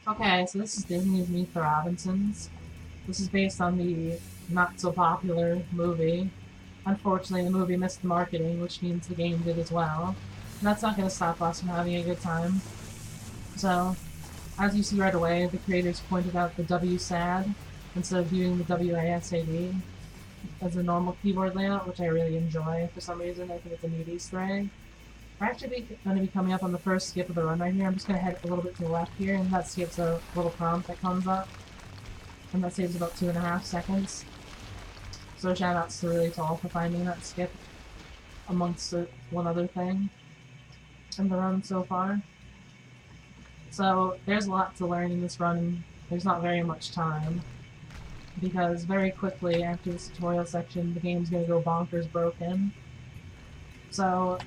Okay, so this is Disney's Meet the Robinsons. This is based on the not-so-popular movie. Unfortunately, the movie missed the marketing, which means the game did as well. And that's not going to stop us from having a good time. So, as you see right away, the creators pointed out the WSAD instead of doing the WASAD as a normal keyboard layout, which I really enjoy for some reason. I think it's a neat Easter egg. We're actually going to be coming up on the first skip of the run right here. I'm just going to head a little bit to the left here, and that skips a little prompt that comes up. And that saves about 2.5 seconds. So shoutouts to Really Tall for finding that skip amongst one other thing in the run so far. So there's a lot to learn in this run. There's not very much time, because very quickly after this tutorial section, the game's going to go bonkers broken. So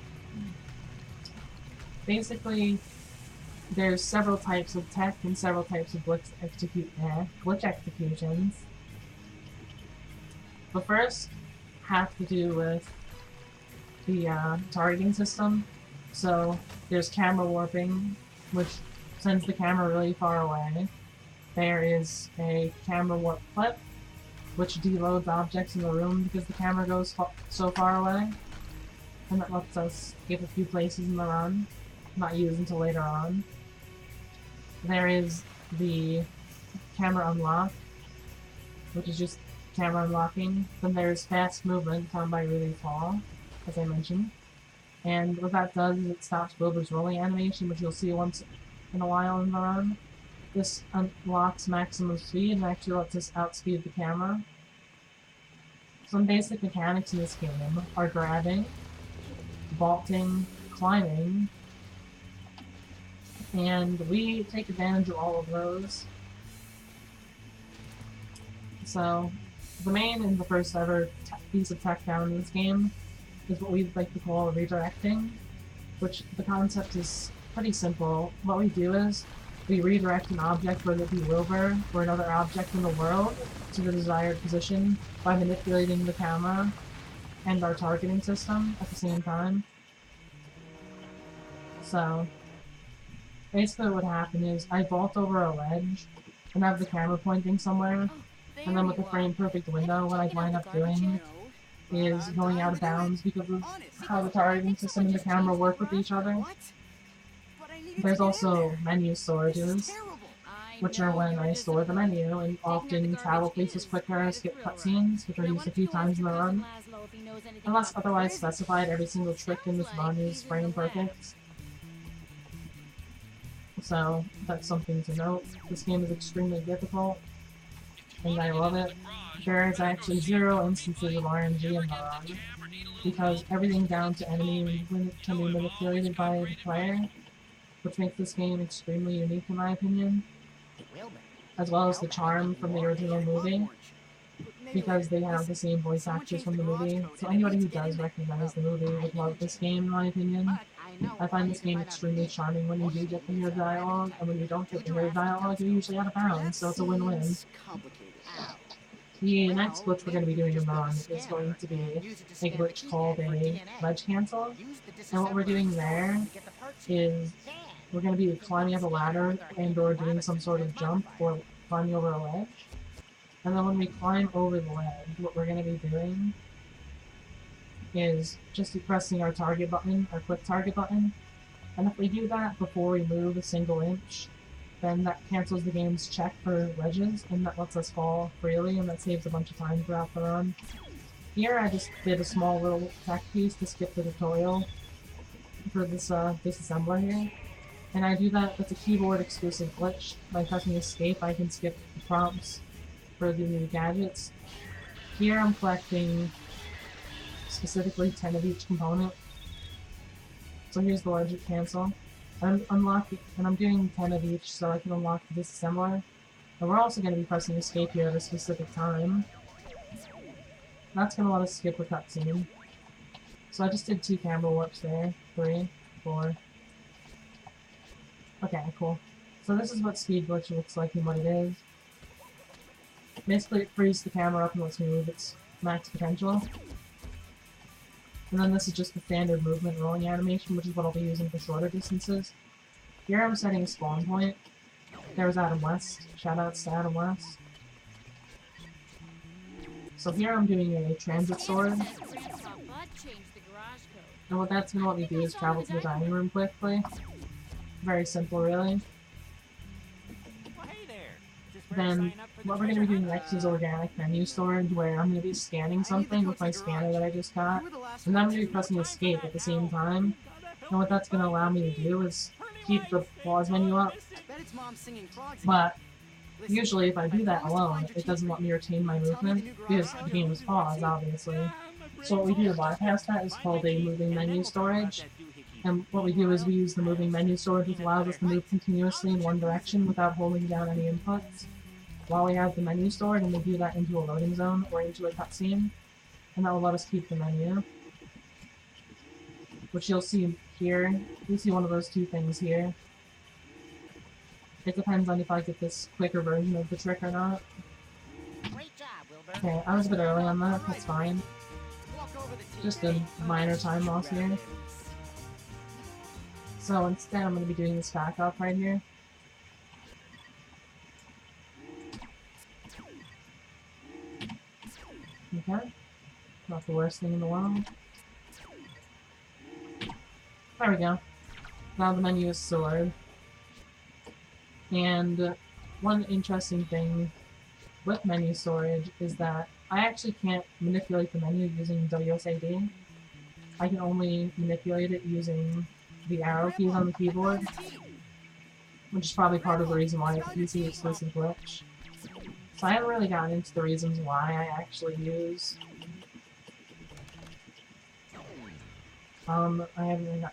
basically, there's several types of tech and several types of glitch executions. The first have to do with the targeting system. So there's camera warping, which sends the camera really far away. There is a camera warp clip, which deloads objects in the room because the camera goes so far away. And that lets us skip a few places in the run, not used until later on. There is the camera unlock, which is just camera unlocking. Then there's fast movement done by Really Tall, as I mentioned. And what that does is it stops Wilbur's rolling animation, which you'll see once in a while in the run. This unlocks maximum speed and actually lets us outspeed the camera. Some basic mechanics in this game are grabbing, vaulting, climbing, and we take advantage of all of those. So, the main and the first ever piece of tech found in this game is what we'd like to call redirecting, which the concept is pretty simple. What we do is we redirect an object, whether it be Wilbur or another object in the world, to the desired position by manipulating the camera and our targeting system at the same time. So, basically what would happen is I vault over a ledge and have the camera pointing somewhere, and then with the frame perfect window, what I'd wind up doing is going out of bounds because of how the targeting system and the camera work with each other. There's also menu storages, which are when I store the menu, and often travel places quicker, skip cutscenes, which are used a few times in the run. Unless otherwise specified, every single trick in this run is frame perfect. So that's something to note. This game is extremely difficult, and I love it. There is actually 0 instances of RNG in the run, because everything down to enemy movement can be manipulated by the player, which makes this game extremely unique in my opinion, as well as the charm from the original movie, because they have the same voice actors from the movie, so anybody who does recognize the movie would love this game in my opinion. I find this game extremely charming when you do get to hear dialogue, and when you don't get to hear dialogue, you're usually out of bounds, so it's a win-win. The next glitch we're going to be doing in the run is going to be a glitch called a ledge cancel, and what we're doing there is we're going to be climbing up a ladder and or doing some sort of jump or climbing over a ledge. And then when we climb over the ledge, what we're going to be doing is just pressing our target button, our quick target button. And if we do that before we move a single inch, then that cancels the game's check for ledges, and that lets us fall freely, and that saves a bunch of time throughout the run. Here I just did a small little tech piece to skip the tutorial for this disassembler here. And I do that with a keyboard exclusive glitch. By pressing escape, I can skip the prompts for the new gadgets. Here I'm collecting specifically 10 of each component. So here's the ledge cancel. I'm doing 10 of each so I can unlock the disassembler. And we're also going to be pressing escape here at a specific time. That's going to let us skip a cutscene. So I just did 2 camera warps there. 3, 4. Okay, cool. So this is what speed glitch looks like and what it is. Basically it frees the camera up and lets me move its max potential. And then this is just the standard movement rolling animation, which is what I'll be using for shorter distances. Here I'm setting a spawn point, There's Adam West. Shoutouts to Adam West. So here I'm doing a transit sword. And what that's going to let me do is travel to the dining room quickly. Very simple, really. Then what we're going to be doing next is organic menu storage, where I'm going to be scanning something with my scanner that I just got, and then I'm going to be pressing escape at the same time. And what that's going to allow me to do is keep the pause menu up, but usually if I do that alone, it doesn't let me retain my movement, because the game is paused, obviously. So what we do to bypass that is called a moving menu storage. And what we do is we use the moving menu storage, which allows us to move continuously in one direction without holding down any inputs, while we have the menu stored, and we do that into a loading zone or into a cutscene, and that will let us keep the menu. Which you'll see here. You see one of those two things here. It depends on if I get this quicker version of the trick or not. Okay, I was a bit early on that, that's fine. Just a minor time loss here. So instead I'm going to be doing this backup right here. Okay. Not the worst thing in the world. There we go. Now the menu is stored. And one interesting thing with menu storage is that I actually can't manipulate the menu using WSAD. I can only manipulate it using the arrow keys on the keyboard, which is probably part of the reason why it's a PC exclusive glitch. So I haven't really gotten into the reasons why I actually use... I haven't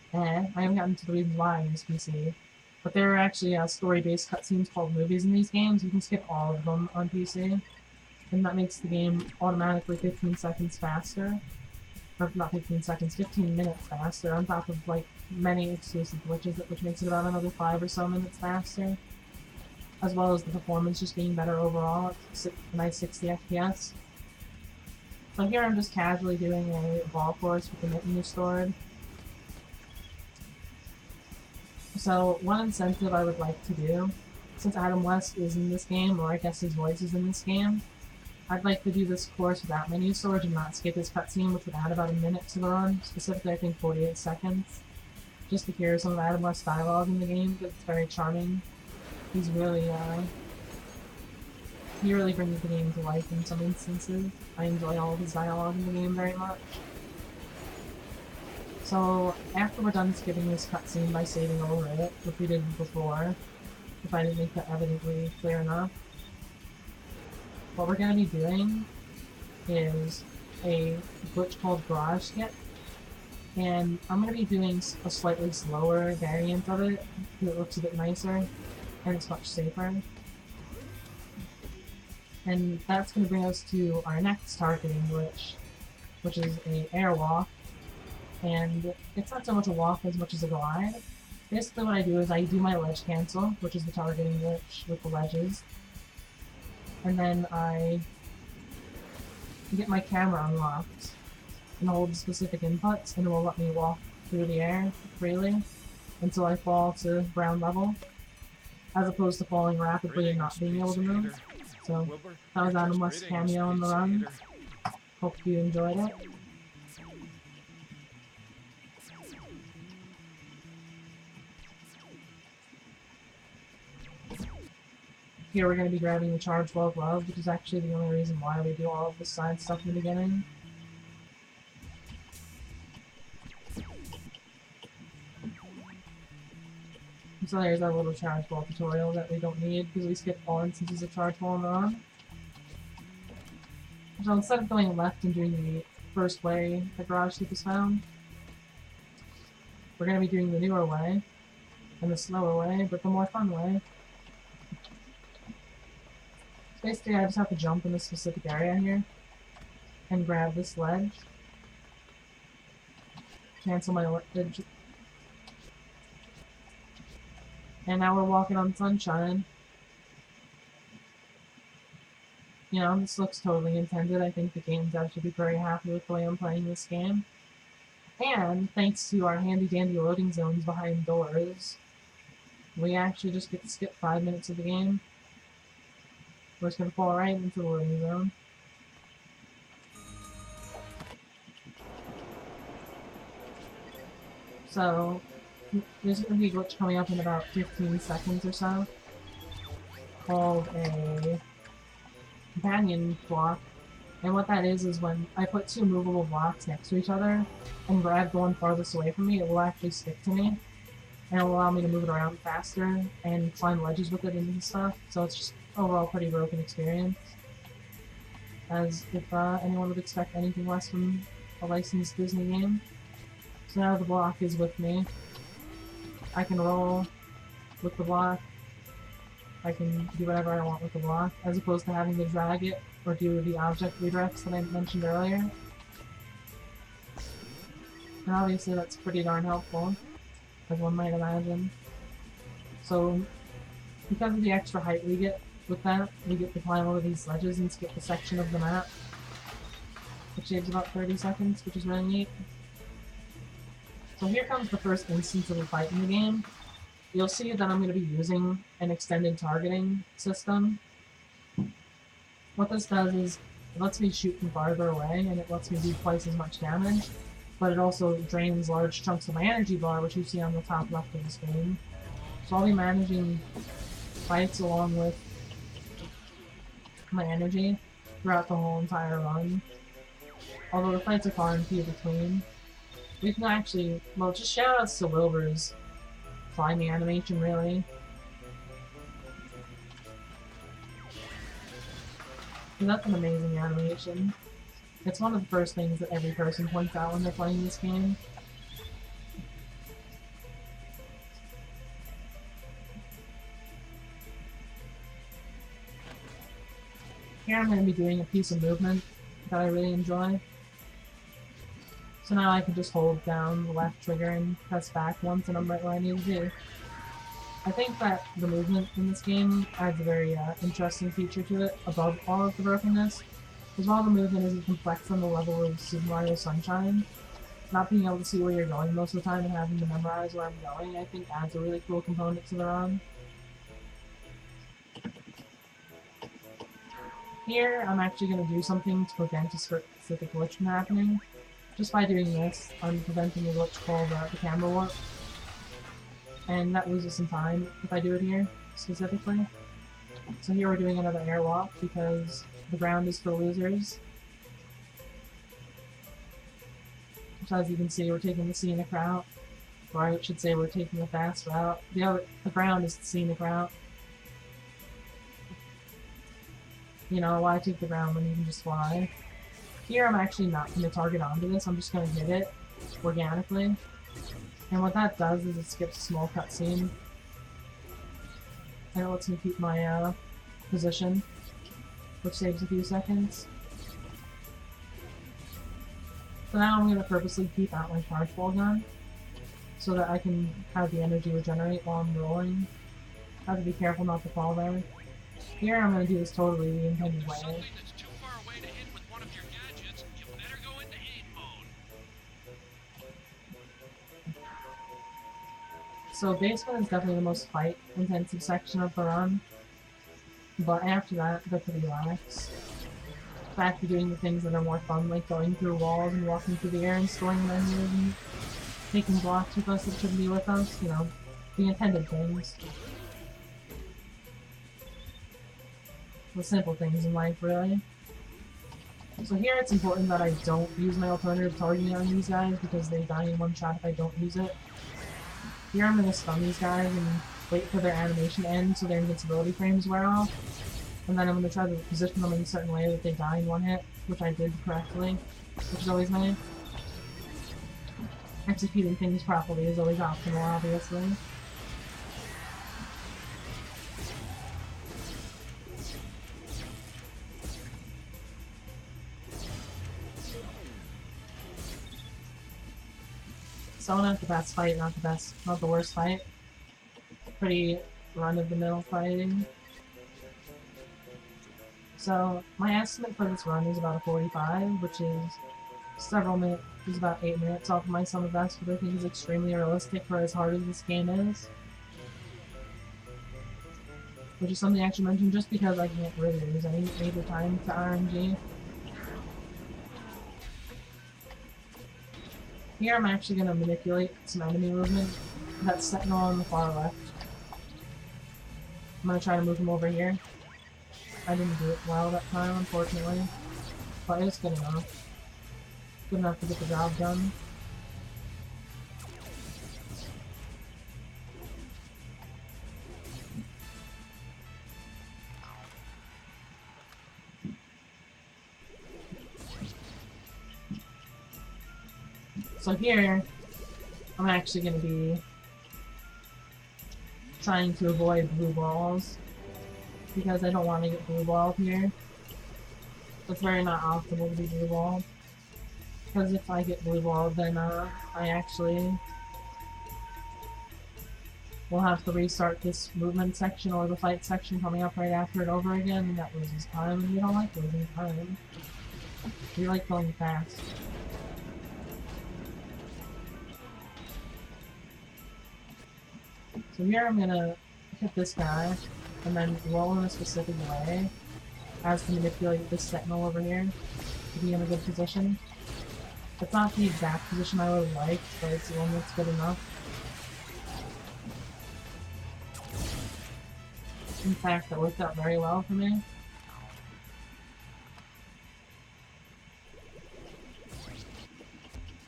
gotten into the reasons why I use PC. But there are actually story-based cutscenes called movies in these games. You can skip all of them on PC. And that makes the game automatically 15 seconds faster. Or not 15 seconds, 15 minutes faster, on top of, like, many exclusive glitches, which makes it about another 5 or so minutes faster. As well as the performance just being better overall, at a nice 60 FPS. So here I'm just casually doing a ball course with the menu stored. So one incentive I would like to do, since Adam West is in this game, or I guess his voice is in this game, I'd like to do this course without menu storage and not skip his cutscene, which would add about a minute to the run, specifically I think 48 seconds, just to hear some of Adam West's dialogue in the game, because it's very charming. He's really, he really brings the game to life in some instances. I enjoy all of his dialogue in the game very much. So, after we're done skipping this cutscene by saving over it, which we did before, if I didn't make that evidently clear enough, what we're going to be doing is a glitch called Garage Skip, and I'm going to be doing a slightly slower variant of it, because it looks a bit nicer, and it's much safer. And that's going to bring us to our next targeting glitch, which is an airwalk. And it's not so much a walk as much as a glide. Basically what I do is I do my ledge cancel, which is the targeting glitch with the ledges. And then I get my camera unlocked and hold specific inputs, and it will let me walk through the air freely until I fall to ground level, as opposed to falling rapidly and not being able to move. So that was Adam West's cameo in the run. Hope you enjoyed it. Here we're going to be grabbing the Charge 12 Glove, which is actually the only reason why we do all of this side stuff in the beginning. So there's our little Charge Ball tutorial that we don't need because we skipped all instances of Charge Ball in the run. So instead of going left and doing the first way the Garage Skip is found, we're going to be doing the newer way, and the slower way, but the more fun way. Basically, I just have to jump in a specific area here and grab this ledge. Cancel my ledge. And now we're walking on sunshine. You know, this looks totally intended. I think the game devs should be very happy with the way I'm playing this game. And thanks to our handy dandy loading zones behind doors, we actually just get to skip 5 minutes of the game. We're just gonna fall right into the loading zone. So, there's gonna be a glitch coming up in about 15 seconds or so, called a companion block. And what that is when I put two movable blocks next to each other and grab the one farthest away from me, it will actually stick to me. And it'll allow me to move it around faster and climb ledges with it and stuff. So it's just overall pretty broken experience. As if anyone would expect anything less from a licensed Disney game. So now the block is with me. I can roll with the block. I can do whatever I want with the block, as opposed to having to drag it or do the object redirects that I mentioned earlier. And obviously that's pretty darn helpful, as one might imagine. So, because of the extra height we get with that, we get to climb over these ledges and skip a section of the map, which saves about 30 seconds, which is really neat. So here comes the first instance of a fight in the game. You'll see that I'm going to be using an extended targeting system. What this does is, it lets me shoot from farther away, and it lets me do twice as much damage, but it also drains large chunks of my energy bar, which you see on the top left of the screen. So I'll be managing fights along with my energy throughout the whole entire run. Although the fights are far and few between. We can actually, well, just shoutouts to Wilbur's climbing animation, really. And that's an amazing animation. It's one of the first things that every person points out when they're playing this game. Here I'm going to be doing a piece of movement that I really enjoy. So now I can just hold down the left trigger and press back once and I'm right where I need to be. I think that the movement in this game adds a very interesting feature to it, above all of the brokenness, because while the movement isn't complex on the level of Super Mario Sunshine, not being able to see where you're going most of the time and having to memorize where I'm going, I think adds a really cool component to the run. Here, I'm actually going to do something to prevent a specific glitch from happening. Just by doing this, I'm preventing a glitch called the camera warp. And that loses some time if I do it here, specifically. So here we're doing another airwalk because the ground is for losers. Which, as you can see, we're taking the scenic route. Or I should say we're taking the fast route. The ground is the scenic route. You know, why take the ground when you can just fly? Here I'm actually not going to target onto this, I'm just going to hit it organically. And what that does is it skips a small cutscene. And it lets me keep my position, which saves a few seconds. So now I'm going to purposely keep out my charge ball gun, so that I can have the energy regenerate while I'm rolling. I have to be careful not to fall there. Here I'm going to do this totally the intended way. So basement is definitely the most fight-intensive section of the run, but after that, they're pretty lax. Back to doing the things that are more fun, like going through walls and walking through the air and storing menus and taking blocks with us that shouldn't be with us, you know, the intended things. The simple things in life, really. So here it's important that I don't use my alternative targeting on these guys because they die in one shot if I don't use it. Here I'm going to stun these guys and wait for their animation to end so their invincibility frames wear off. And then I'm going to try to position them in a certain way that they die in one hit, which I did correctly, which is always nice. Executing things properly is always optimal, obviously. So not the best fight, not the worst fight. Pretty run-of-the-mill fighting. So my estimate for this run is about a 45, which is several minutes, is about 8 minutes off of my summer best, which I think is extremely realistic for as hard as this game is. which is something I actually mentioned just because I can't really lose any major time to RNG. Here I'm actually going to manipulate some enemy movement. That sentinel on the far left. I'm going to try to move him over here. I didn't do it well that time, unfortunately. But it's good enough. Good enough to get the job done. So here, I'm actually going to be trying to avoid blue balls, because I don't want to get blue balled here. It's very not optimal to be blue balled, because if I get blue balled, then I actually will have to restart this movement section or the fight section coming up right after it over again, and that loses time, and we don't like losing time. We like going fast. So here I'm gonna hit this guy, and then roll in a specific way, as to manipulate this sentinel over here to be in a good position. It's not the exact position I would like, but it's the one that's good enough. In fact, that worked out very well for me.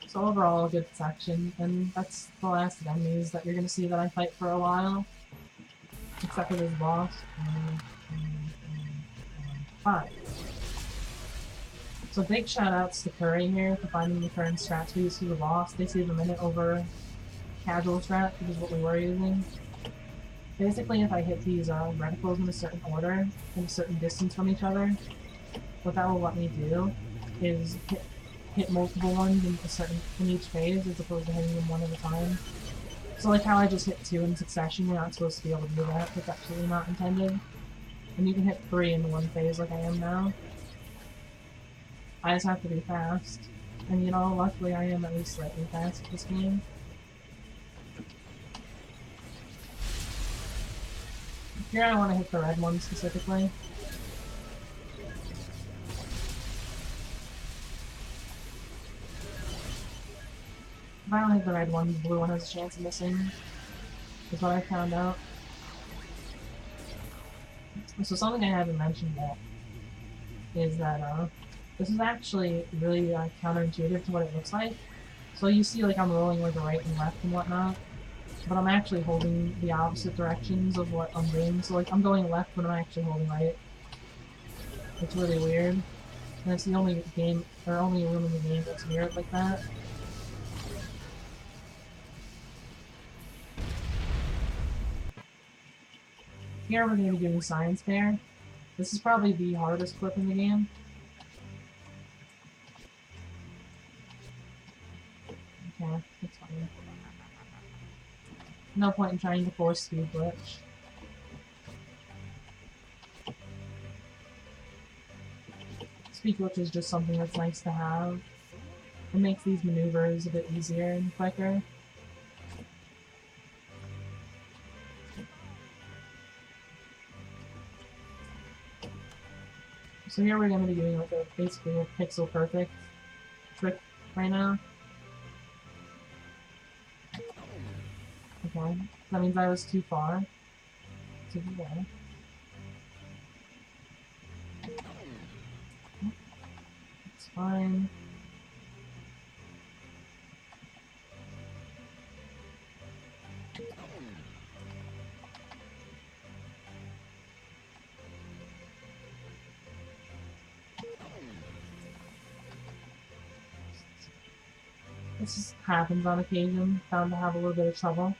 So overall, a good section, and that's the last of enemies that you're gonna see that I fight for a while. Except for this boss. Fine. So big shoutouts to Curry here for finding the current strats we use for the boss. They save a minute over casual strat, which is what we were using. Basically, if I hit these reticles in a certain order, in a certain distance from each other, what that will let me do is hit multiple ones in each phase, as opposed to hitting them one at a time. So like how I just hit 2 in succession, you're not supposed to be able to do that. That's absolutely not intended. And you can hit 3 in one phase like I am now. I just have to be fast. And you know, luckily I am at least slightly fast at this game. Here I want to hit the red one specifically. If I don't hit the red one, the blue one has a chance of missing, is what I found out. So something I haven't mentioned yet is that this is actually really counterintuitive to what it looks like. So you see like I'm rolling like right and left and whatnot, but I'm actually holding the opposite directions of what I'm doing. So like I'm going left, but I'm actually holding right. It's really weird. And it's the only game, or only room in the game that's weird like that. Here we're going to be doing Science Fair. This is probably the hardest clip in the game. Okay, that's fine. No point in trying to force speed glitch. Speed glitch is just something that's nice to have. It makes these maneuvers a bit easier and quicker. So here we're going to be doing like basically a pixel perfect trick right now. Okay, that means I was too far to do that. It's fine. This just happens on occasion. Bound to have a little bit of trouble.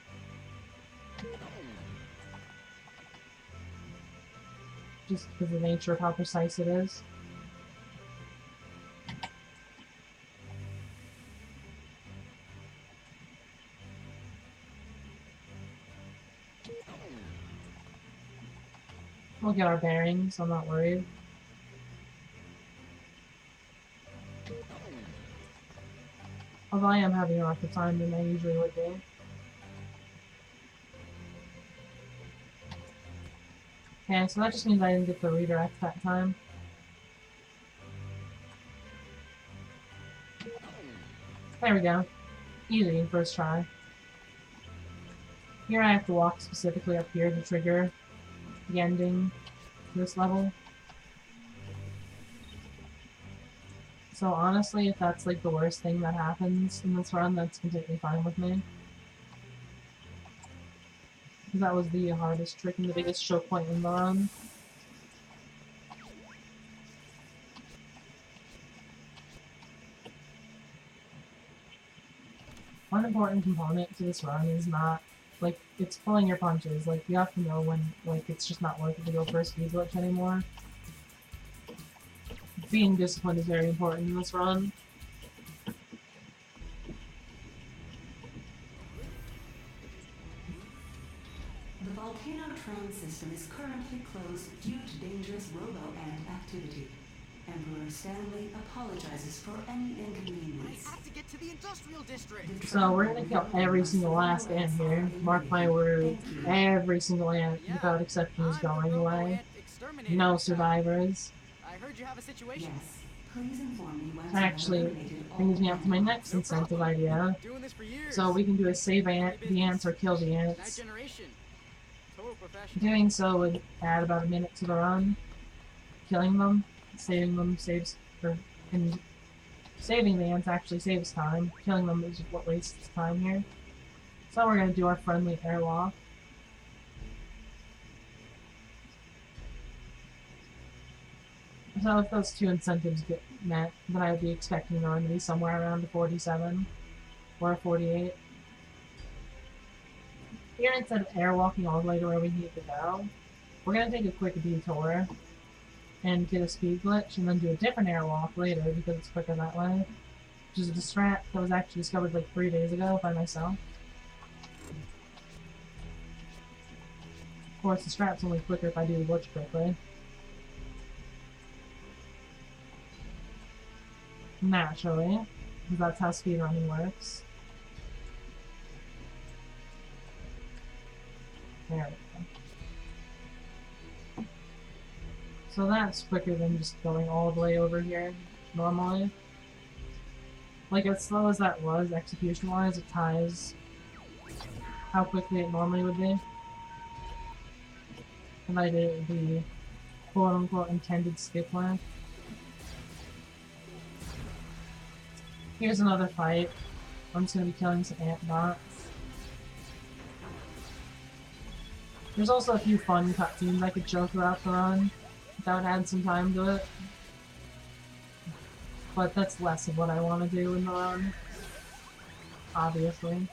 Just because of the nature of how precise it is. We'll get our bearings, I'm not worried. Although I am having a rougher time than I usually would be. Okay, so that just means I didn't get the redirect that time. There we go. Easy, first try. Here I have to walk specifically up here to trigger the ending to this level. So honestly, if that's like the worst thing that happens in this run, that's completely fine with me. Because that was the hardest trick and the biggest choke point in the run. One important component to this run is not, like, it's pulling your punches. Like, you have to know when, like, it's just not worth it to go for a speed glitch anymore. Being disciplined is very important in this run. The volcano train system is currently closed due to dangerous robo-ant activity. Emperor Stanley apologizes for any inconvenience. I have to get to the industrial district. So we're gonna kill every single last ant here. Mark my words, every single ant, without exception, is going away. No survivors. I heard you have a situation. Yes. Please inform me when Actually, brings me up to my next incentive idea. Doing this for years. So we can do a save the ants or kill the ants. Generation. Total professional. Doing so would add about a minute to the run. Killing them, saving them saves, and saving the ants actually saves time. Killing them is what wastes time here. So we're gonna do our friendly airwalk. So if those two incentives get met, then I would be expecting the run to be somewhere around a 47 or a 48. Here, instead of airwalking all the way to where we need to go, we're going to take a quick detour and get a speed glitch and then do a different airwalk later because it's quicker that way. Which is a strat that was actually discovered like 3 days ago by myself. Of course, the strat's only quicker if I do the glitch quickly. Naturally, because that's how speedrunning works. There we go. So that's quicker than just going all the way over here normally. Like, as slow as that was, execution-wise, it ties how quickly it normally would be. If I did the quote-unquote intended skip length. Here's another fight. I'm just gonna be killing some ant bots. There's also a few fun cutscenes I could show throughout the run. That would add some time to it. But that's less of what I want to do in the run. Obviously.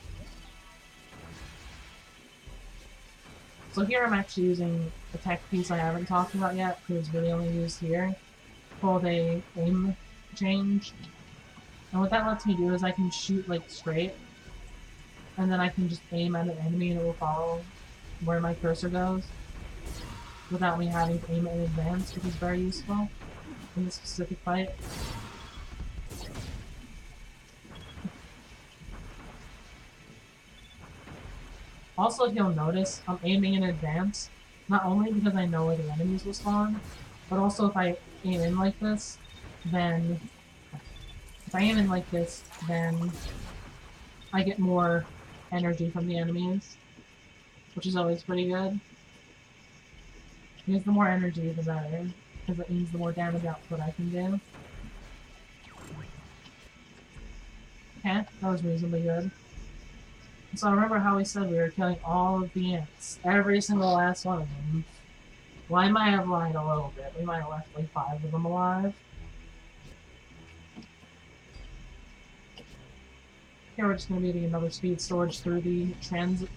So here I'm actually using a tech piece I haven't talked about yet, because it's really only used here. Called a aim change. And what that lets me do is I can shoot like straight, and then I can just aim at an enemy and it will follow where my cursor goes, without me having to aim it in advance, which is very useful in this specific fight. Also, if you'll notice, I'm aiming in advance, not only because I know where the enemies will spawn, but also if I aim in like this, then I get more energy from the enemies, which is always pretty good. Because the more energy, the better, because it means the more damage output I can do. Okay, that was reasonably good. So remember how we said we were killing all of the ants, every single last one of them. Well, I might have lied a little bit. We might have left like 5 of them alive. Here we're just going to be getting another speed storage through the transit.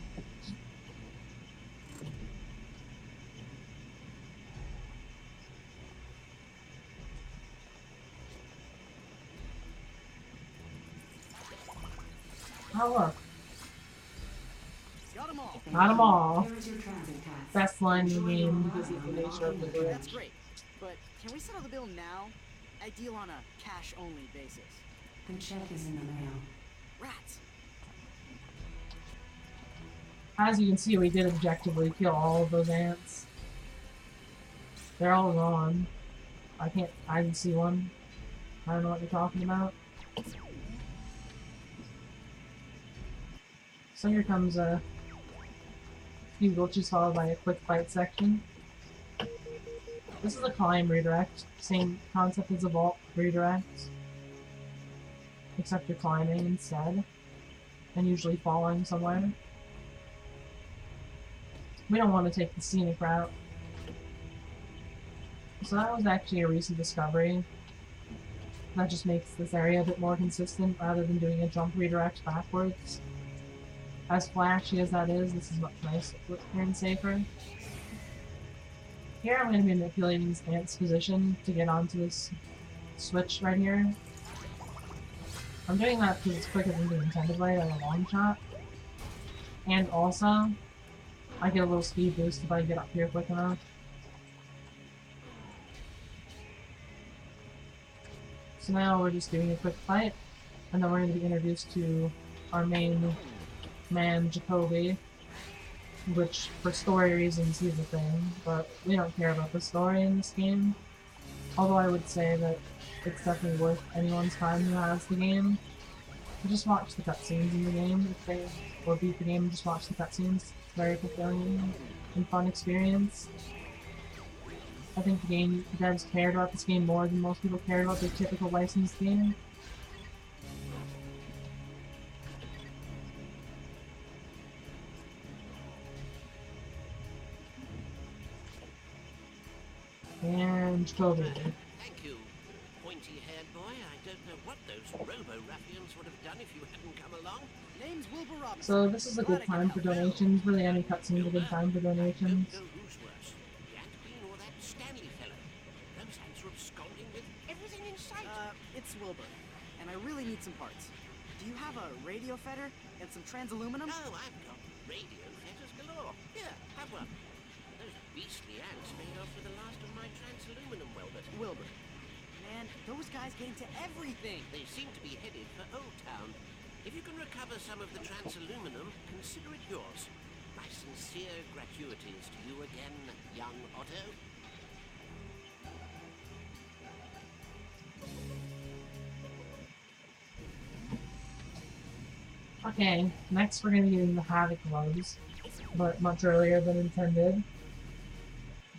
Oh look. Got 'em all. Got 'em all. Here is your transit tax. Best line in the game because of the nature of the That's glitch. great. But can we settle the bill now? I deal on a cash-only basis. The check is in the mail. Rats. As you can see, we did objectively kill all of those ants. They're all gone. I didn't see one. I don't know what you're talking about. So here comes a few glitches followed by a quick fight section. This is a climb redirect, same concept as a vault redirect, except you're climbing instead, and usually falling somewhere. We don't want to take the scenic route. So that was actually a recent discovery. That just makes this area a bit more consistent rather than doing a jump redirect backwards. As flashy as that is, this is much nicer and safer. Here I'm going to be manipulating Ant's position to get onto this switch right here. I'm doing that because it's quicker than the intended way, like a long shot. And also, I get a little speed boost if I get up here quick enough. So now we're just doing a quick fight, and then we're going to be introduced to our main man, Jacoby, which for story reasons he's a thing, but we don't care about the story in this game. Although I would say that it's definitely worth anyone's time who has the game. Just watch the cutscenes in the game, or beat the game and just watch the cutscenes. It's a very fulfilling and fun experience. I think the devs cared about this game more than most people cared about their typical licensed game. And Jacoby. Thank you, pointy-haired boy. I don't know what those robo-ruffians would have done if you hadn't come along. Name's Wilbur Robinson. So this is a good time for donations. Really, any cutscene's a good time for donations. I don't know who's worse, the Actbean or that Stanley fellow. Those hands are absconding with everything in sight. It's Wilbur, and I really need some parts. Do you have a radio fetter and some trans-aluminum? Oh, I've got radio fetters galore. Here, have one. Those beastly ants made off with the last of my trans-aluminum welders. Wilbur. Man, those guys get into everything. They seem to be headed for Old Town. If you can recover some of the trans-aluminum, consider it yours. My sincere gratuities to you again, young Otto. Okay, next we're going to be getting the Havoc gloves, but much earlier than intended.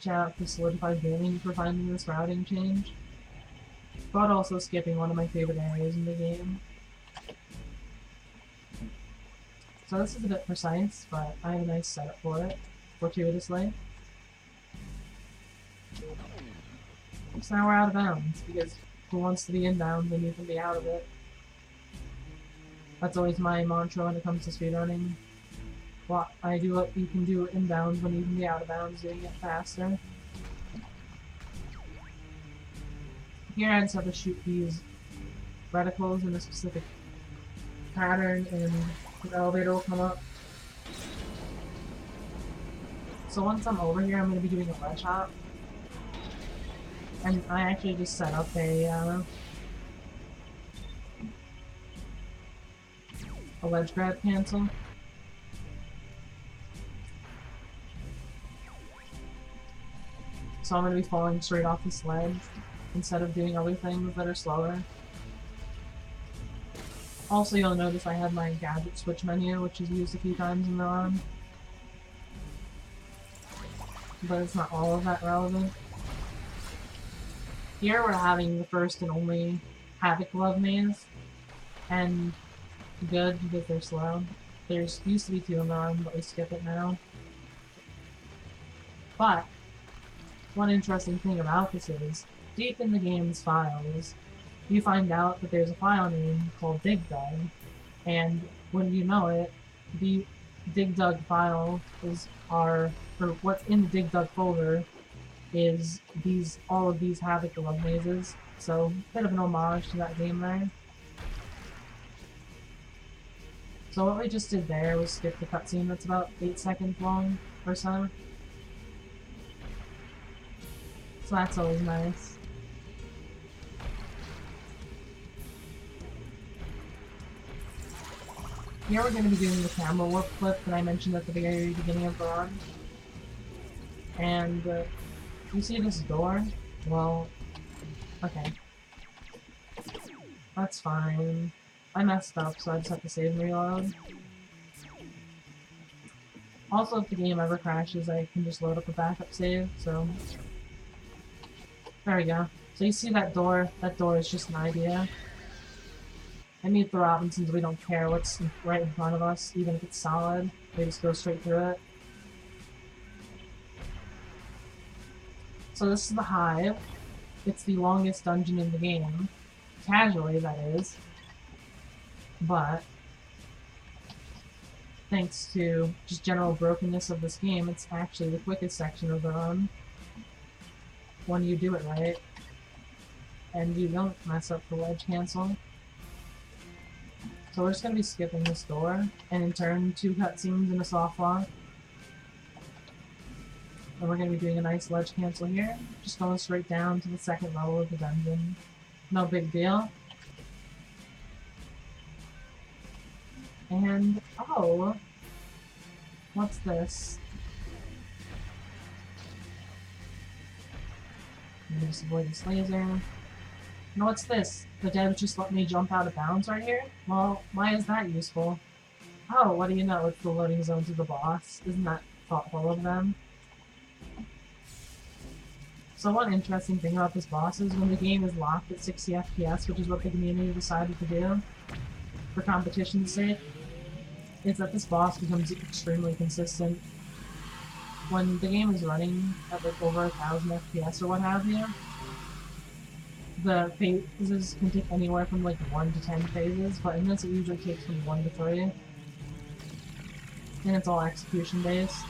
Shout out to Solidified Gaming for finding this routing change, but also skipping one of my favorite areas in the game. So this is a bit precise, but I have a nice setup for it, fortuitously. So now we're out of bounds, because who wants to be in bounds when you can be out of it? That's always my mantra when it comes to speedrunning. Well, I do what you can do inbounds when you can be out of bounds, doing it faster. Here I just have to shoot these reticles in a specific pattern and the elevator will come up. So once I'm over here, I'm going to be doing a ledge hop. And I actually just set up a ledge grab cancel. So I'm going to be falling straight off this ledge instead of doing other things that are slower. Also, you'll notice I have my gadget switch menu, which is used a few times in the run. But it's not all of that relevant. Here we're having the first and only Havoc Glove maze, and good because they're slow. There's used to be 2 in the run, but we skip it now. But one interesting thing about this is, deep in the game's files, you find out that there's a file name called DigDug, and when you know it, the DigDug file is what's in the DigDug folder is all of these Havoc Glove mazes, so a bit of an homage to that game there. So what we just did there was skip the cutscene that's about 8 seconds long or so. So that's always nice. Here we're going to be doing the camera warp clip that I mentioned at the very beginning of the run. And You see this door? Well, okay. That's fine. I messed up, so I just have to save and reload. Also, if the game ever crashes, I can just load up a backup save, so... There we go. So you see that door? That door is just an idea. I meet the Robinsons, we don't care what's right in front of us, even if it's solid. We just go straight through it. So this is the Hive. It's the longest dungeon in the game. Casually, that is. But thanks to just general brokenness of this game, it's actually the quickest section of the run. When you do it right. And you don't mess up the ledge cancel. So we're just going to be skipping this door, and in turn, 2 cutscenes and a soft lock. And we're going to be doing a nice ledge cancel here, just going straight down to the second level of the dungeon. No big deal. And, oh, what's this? Let me just avoid this laser. No, what's this? The devs just let me jump out of bounds right here? Well, why is that useful? Oh, what do you know? It's the loading zone to the boss. Isn't that thoughtful of them? So one interesting thing about this boss is when the game is locked at 60 FPS, which is what the community decided to do, for competition's sake, is that this boss becomes extremely consistent. When the game is running at like over 1000 FPS or what have you, the phases can take anywhere from like 1 to 10 phases, but in this it usually takes from 1 to 3. And it's all execution based.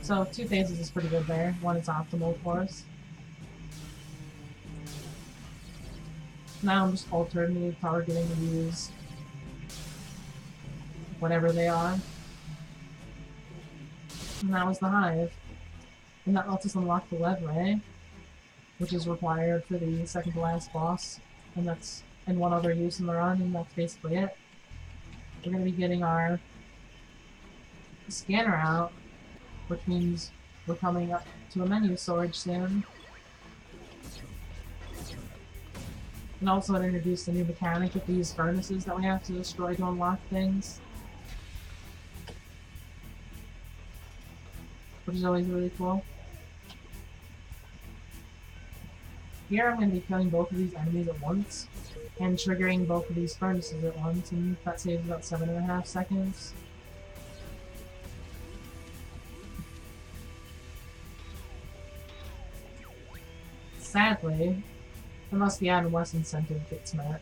So 2 phases is pretty good there. 1 is optimal, of course. Now I'm just alternately targeting these, whatever they are. And that was the Hive. And that lets us unlock the lever, which is required for the second to last boss, and that's and one other use in the run, and that's basically it. We're going to be getting our scanner out, which means we're coming up to a menu storage soon. And also it introduced a new mechanic with these furnaces that we have to destroy to unlock things, which is always really cool. Here I'm going to be killing both of these enemies at once, and triggering both of these furnaces at once, and that saves about 7.5 seconds. Sadly, unless the Adam West incentive gets met,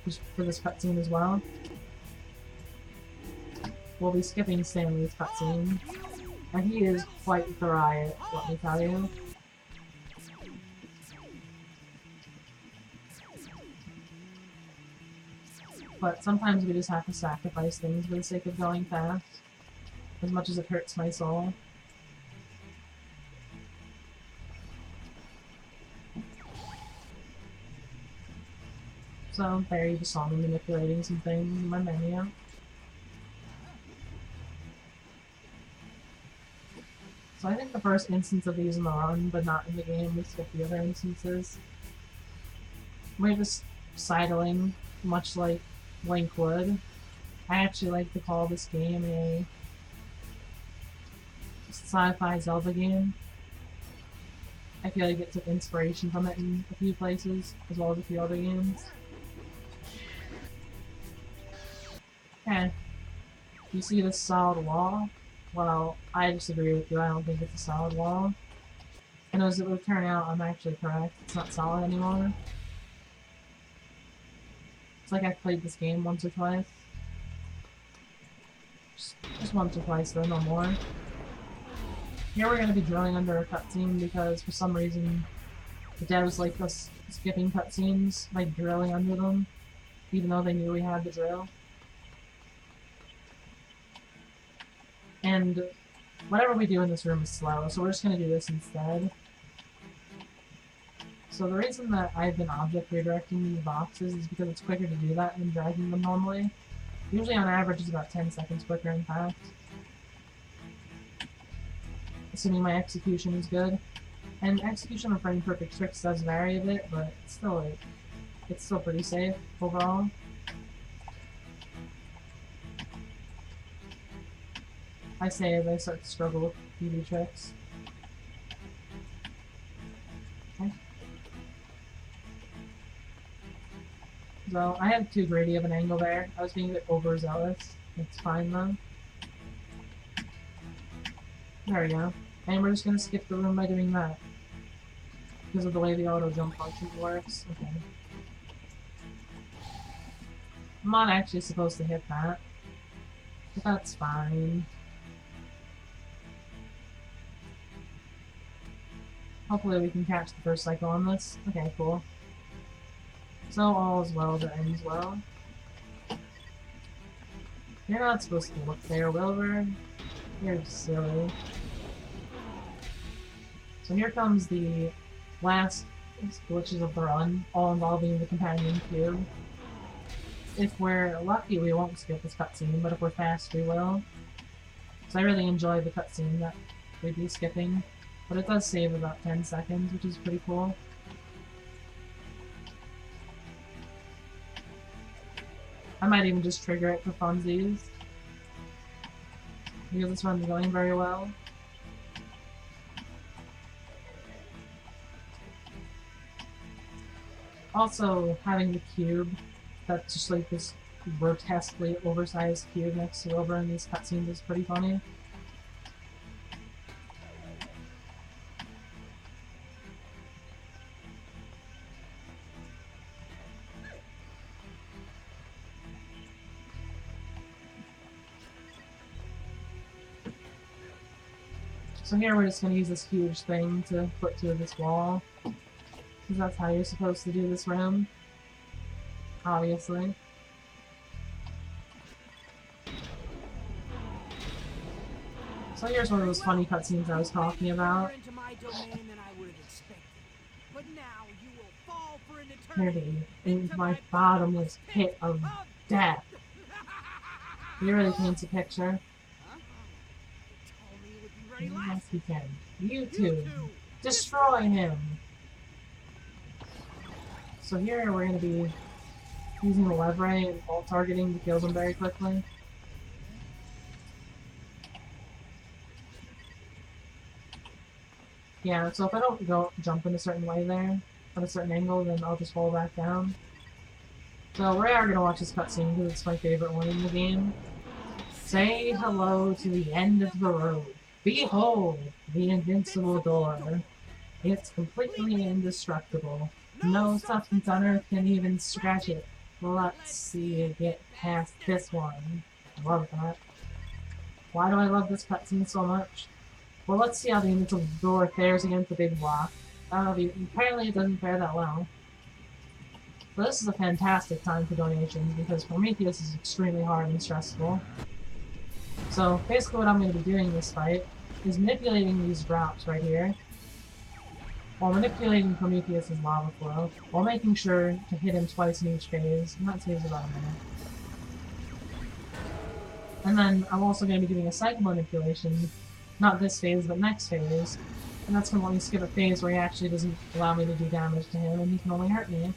just for this cutscene as well, we'll be skipping Stanley's cutscene, and he is quite the riot, let me tell you. But sometimes we just have to sacrifice things for the sake of going fast, as much as it hurts my soul. So there you just saw me manipulating some things in my menu. So I think the first instance of these in the run, but not in the game, we skip the other instances. We're just sidling, much like Link would. I actually like to call this game a sci-fi Zelda game. I feel like it took inspiration from it in a few places, as well as a few other games. Okay. You see this solid wall? Well, I disagree with you. I don't think it's a solid wall. And as it would turn out, I'm actually correct. It's not solid anymore. It's like I've played this game once or twice. Just once or twice though, no more. Here we're going to be drilling under a cutscene because for some reason the devs like us skipping cutscenes, like drilling under them, even though they knew we had the drill. And whatever we do in this room is slow, so we're just going to do this instead. So the reason that I've been object redirecting these boxes is because it's quicker to do that than dragging them normally. Usually on average it's about 10 seconds quicker, in fact. assuming my execution is good. And execution of frame perfect tricks does vary a bit, but it's still like, it's still pretty safe overall. I say as I start to struggle with PB tricks. Okay. So I have too greedy of an angle there. I was being a bit overzealous. It's fine though. There we go. And we're just gonna skip the room by doing that. Because of the way the auto jump function works. Okay. I'm not actually supposed to hit that. But that's fine. Hopefully we can catch the first cycle on this. Okay, cool. So all is well that ends well. You're not supposed to look there, Wilbur. You're silly. So here comes the last glitches of the run, all involving the companion cube. If we're lucky, we won't skip this cutscene, but if we're fast, we will. So I really enjoy the cutscene that we'd be skipping, but it does save about 10 seconds, which is pretty cool. I might even just trigger it for funsies, because this run's going very well. Also, having the cube, that's just like this grotesquely oversized cube next to Wilbur in these cutscenes is pretty funny. So here we're just going to use this huge thing to put to this wall, because that's how you're supposed to do this room, obviously. So here's one of those funny cutscenes I was talking about. Heading into my bottomless pit of death. He really paints a picture. Yes, he can. You two! Destroy him! So here we're going to be using the lever and alt targeting to kill them very quickly. Yeah, so if I don't go jump in a certain way there, at a certain angle, then I'll just fall back down. So we are going to watch this cutscene because it's my favorite one in the game. Say hello to the end of the road. Behold, the invincible door. It's completely indestructible. No substance on Earth can even scratch it. Let's see you get past this one. I love that. Why do I love this cutscene so much? Well, let's see how the invincible door fares against the big block. Apparently it doesn't fare that well. But this is a fantastic time for donations because Prometheus is extremely hard and stressful. So basically what I'm going to be doing in this fight is manipulating these drops right here, while manipulating Prometheus' lava flow, while making sure to hit him twice in each phase, and that saves about a minute. And then I'm also going to be doing a cycle manipulation, not this phase, but next phase, and that's going to let me skip a phase where he actually doesn't allow me to do damage to him, and he can only hurt me.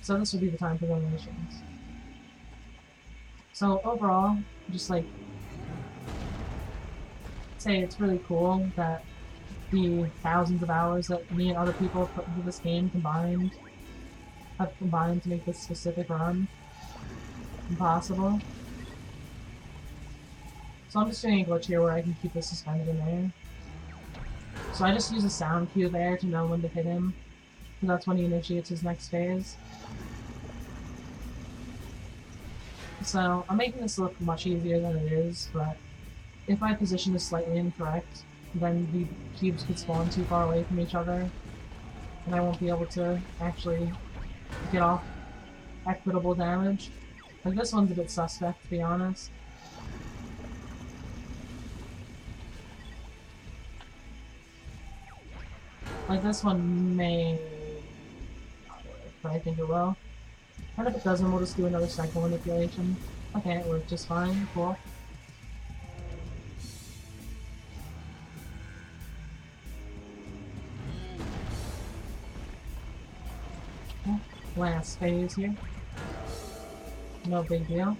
So this would be the time for donations. So overall, just like, say it's really cool that the thousands of hours that me and other people have put into this game have combined to make this specific run impossible. So I'm just doing a glitch here where I can keep this suspended in there. So I just use a sound cue there to know when to hit him, because that's when he initiates his next phase. So I'm making this look much easier than it is, but if my position is slightly incorrect, then the cubes could spawn too far away from each other, and I won't be able to actually get off equitable damage. Like, this one's a bit suspect, to be honest. Like, this one may not work, but I think it will. And if it doesn't, we'll just do another cycle manipulation. Okay, it worked just fine. Cool. last phase here. No big deal.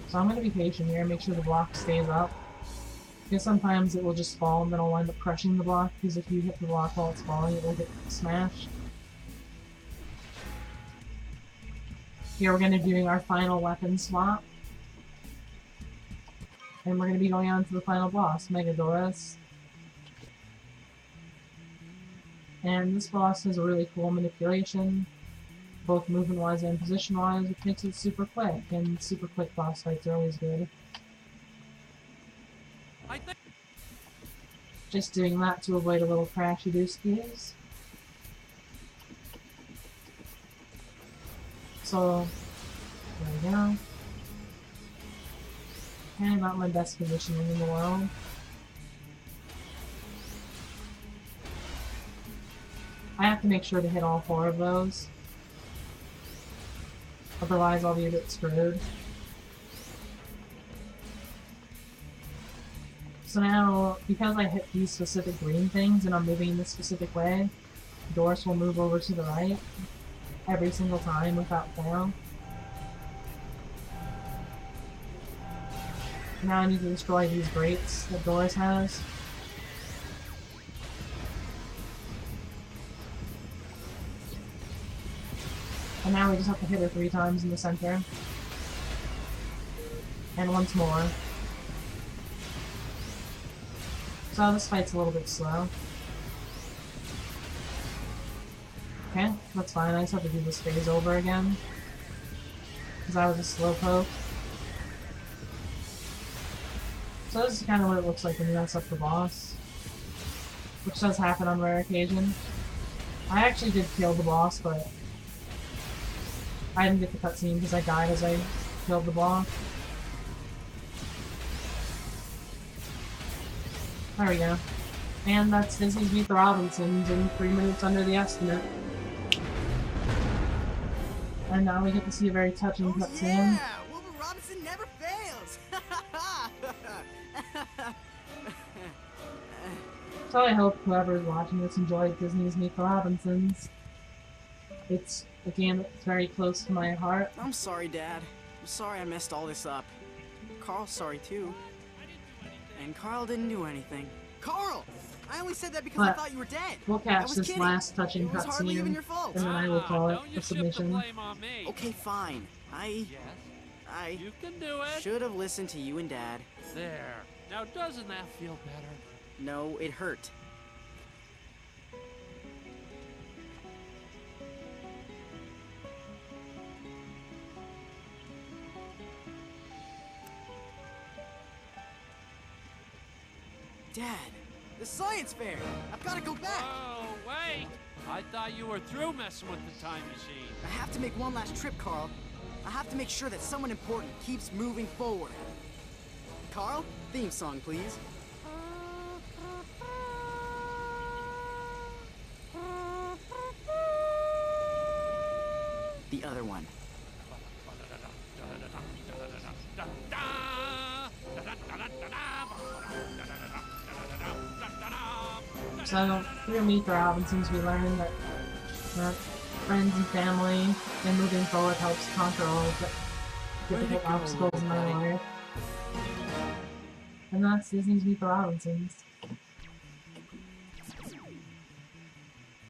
So I'm going to be patient here and make sure the block stays up. Because sometimes it will just fall and then I'll wind up crushing the block, because if you hit the block while it's falling, it will get smashed. Here we're going to be doing our final weapon swap. And we're going to be going on to the final boss, Megadoras. And this boss has a really cool manipulation, both movement-wise and position-wise, which makes it super quick, and super quick boss fights are always good. Just doing that to avoid a little crashy dooskies. So, there we go. And not my best positioning in the world. I have to make sure to hit all 4 of those. Otherwise I'll be a bit screwed. So now, because I hit these specific green things and I'm moving in this specific way, Doris will move over to the right every single time without fail. Now I need to destroy these grates that Doris has. And now we just have to hit her 3 times in the center. And once more. So this fight's a little bit slow. Okay, that's fine, I just have to do this phase over again. Because I was a slowpoke. So this is kind of what it looks like when you mess up the boss. Which does happen on rare occasion. I actually did kill the boss, but I didn't get the cutscene because I died as I killed the boss. There we go. And that's Disney's Meet the Robinsons in 3 minutes under the estimate. And now we get to see a very touching cutscene. Yeah! Wilbur Robinson never fails! So I hope whoever is watching this enjoyed Disney's Meet the Robinsons. It's a game that's very close to my heart. I'm sorry, Dad. I'm sorry I messed all this up. Carl's sorry too. And Carl didn't do anything. Carl! I only said that because I thought you were dead. We'll catch this kidding. last touching It was hardly even cutscene, your fault. and then I will call it a submission. Okay, fine. I You can do it. should have listened to you and Dad. There. Now doesn't that feel better? No, it hurt. Dad, the science fair! I've got to go back! Oh, wait! I thought you were through messing with the time machine. I have to make one last trip, Carl. I have to make sure that someone important keeps moving forward. Carl, theme song, please. The other one. So, through Meet the Robinsons, we learn that friends and family and moving forward helps conquer all of the difficult obstacles in our life. And that's Disney's Meet the Robinsons.